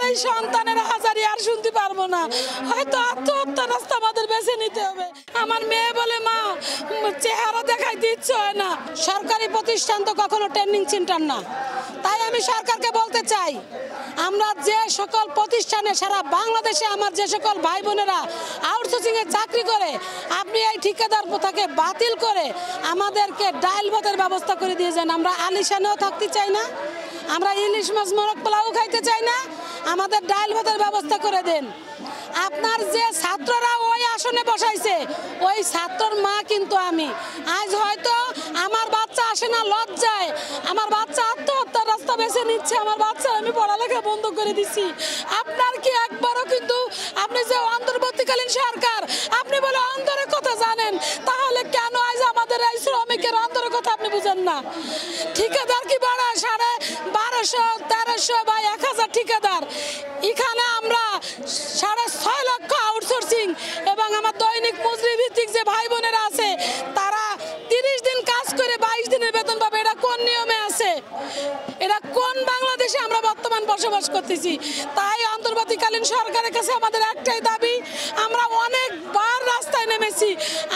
এই সন্তানের হাজারি আর শুনতে পারবো না, হয়তো আত্মহত্যা রাস্তা আমাদের বেছে নিতে হবে। আমার মেয়ে বলে মা চেহারা দেখাইতে ইচ্ছে হয় না। সরকারি প্রতিষ্ঠান তো কখনো ট্রেনিং সেন্টার না, তাই আমি সরকারকে বলতে চাই আমরা যে সকল প্রতিষ্ঠানে সারা বাংলাদেশে আমার যে সকল ভাই বোনেরা আউটসোর্সিংয়ে চাকরি করে আপনি এই ঠিকাদার প্রথাকে বাতিল করে আমাদেরকে ডাল ভাতের ব্যবস্থা করে দিয়েছেন। আমরা আলিশানেও থাকতে চাই না, আমরা ইলিশ মাছ মোরগ পোলাও খাইতে চাই না, আমাদের ডাল ভাতের ব্যবস্থা করে দেন। আপনার যে ছাত্ররা ওই আসনে বসাইছে ওই ছাত্রর মা কিন্তু আমি। আজ হয়তো আমার বাচ্চা আসে না লজ্জায়, আমার বাচ্চা আত্মহত্যার রাস্তা বেছে নিচ্ছে, আমার বাচ্চা আমি পড়ালেখা বন্ধ করে দিছি। আপনার কি একবারও কিন্তু আপনি যে অন্তর্বর্তীকালীন সরকার আপনি বলে অন্তরের কথা জানেন, তাহলে কেন আজ আমাদের এই শ্রমিকের অন্তরের কথা আপনি বুঝেন না? ঠিকাদার কি বাড়ায় 1250, 1300 বা 1000 ঠিকাদার, এখানে আমরা 6.5 লক্ষ আউটসোর্সিং এবং আমার দৈনিক মজুরি ভিত্তিক যে ভাই বোনেরা আছে তারা 30 দিন কাজ করে 22 দিনের বেতন পাবে। এটা কোন নিয়মে আছে? এটা কোন বাংলাদেশে আমরা বর্তমান বসবাস করতেছি? তাই অন্তর্বর্তীকালীন সরকারের কাছে আমাদের একটাই দাবি, আমরা অনেকবার রাস্তায় নেমেছি,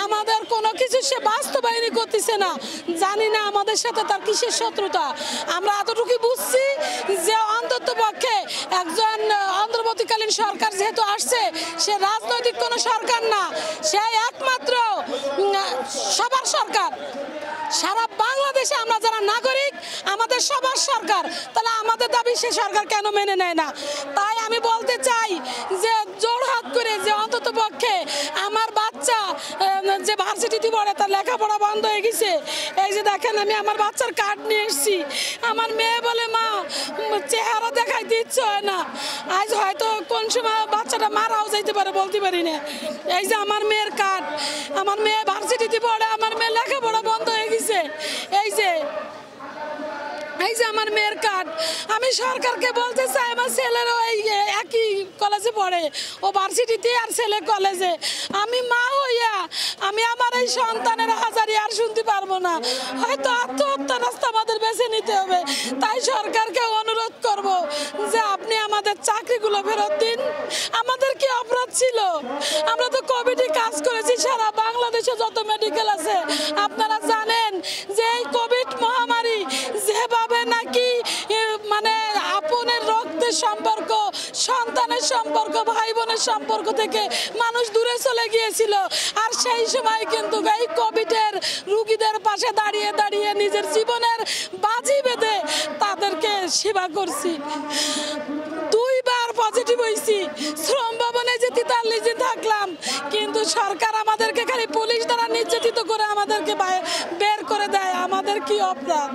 আমাদের কোনো কিছু সে বাস্তবায়ন করতেছে না। জানি না আমাদের সাথে তার কিসের শত্রুতা। আমরা এতটুকু বুঝছি যে অন্তত পক্ষে একজন অন্তর্বর্তীকালীন সরকার যেহেতু আসছে, সে রাজনৈতিক কোনো সরকার না, সে একমাত্র সবার সরকার। সারা বাংলাদেশে আমরা যারা নাগরিক আমাদের সবার সরকার, তাহলে আমাদের দাবি সে সরকার কেন মেনে নেয় না? তাই আমি বলতে চাই যে জোড়হাত করে যে অন্তত পক্ষে আমার বাচ্চা যে ভার্সিটিতে পড়ে তার লেখাপড়া বন্ধ হয়ে গেছে, এই যে দেখেন আমি আমার বাচ্চার কার্ড নিয়ে এসেছি। আমার মেয়ে বলে মা চেহারা দেখাইতে ইচ্ছে হয় না। আজ হয়তো কোন সময় বাচ্চাটা মারাও যাইতে পারে, বলতে পারি না। এই যে আমার মেয়ের কার্ড, আমার মেয়ে ভার্সিটিতে পড়ে, আমার মেয়ে লেখাপড়া বন্ধ হয়ে গেছে। এই যে আমার মেয়ের কার্ড। আমি সরকারকে বলতে চাই আমার ছেলেরও এই একই কলেজে পড়ে, ও ভার্সিটিতে আর ছেলে কলেজে। আমি মা হইয়া আমি আমার এই সন্তানের হাজারি আর শুনতে পারবো না, হয়তো আত্মহত্যা রাস্তা আমাদের বেছে নিতে হবে। তাই সরকারকে অনুরোধ করব যে আপনি আমাদের চাকরিগুলো ফেরত দিন। আমাদের কি অপরাধ ছিল? আমরা তো কোভিডে কাজ করেছি, সারা বাংলাদেশে যত মেডিকেল আছে আপনারা জানেন যে এই কোভিড মহামারী যেভাবে নাকি মানে আপনের রক্তের সম্পর্ক, সন্তানের সম্পর্ক, ভাই বোনের সম্পর্ক থেকে মানুষ দূরে চলে গিয়েছিল। আর সেই সময় কিন্তু এই কোভিডের রোগীদের পাশে দাঁড়িয়ে দাঁড়িয়ে নিজের জীবনের বাজি বেঁধে তাদেরকে সেবা করছি। 2 বার পজিটিভ হয়েছি, শ্রম ভবনে যে 43 দিন থাকলাম, কিন্তু সরকার আমাদেরকে খালি পুলিশ দ্বারা নির্যাতিত করে আমাদেরকে বের করে দেয়। আমাদের কি অপরাধ?